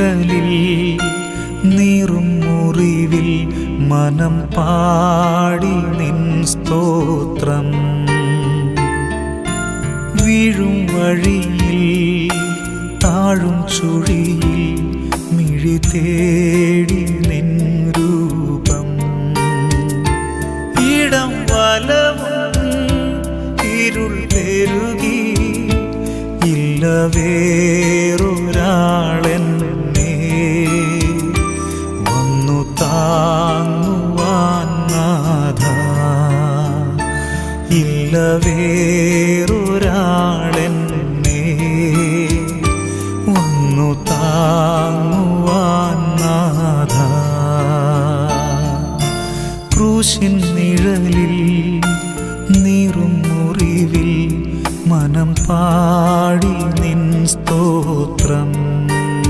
നിഴലിൽ നീറും മുറിവിൽ മനം പാടി നിൻ സ്തോത്രം. വീഴും വഴിയിൽ താഴും ചുഴിയിൽ മിഴി തേടി നിൻ രൂപം. ഇടം വലവും ഇരുൾ പെരുകി ഇല്ല വേറൊരാളെൻ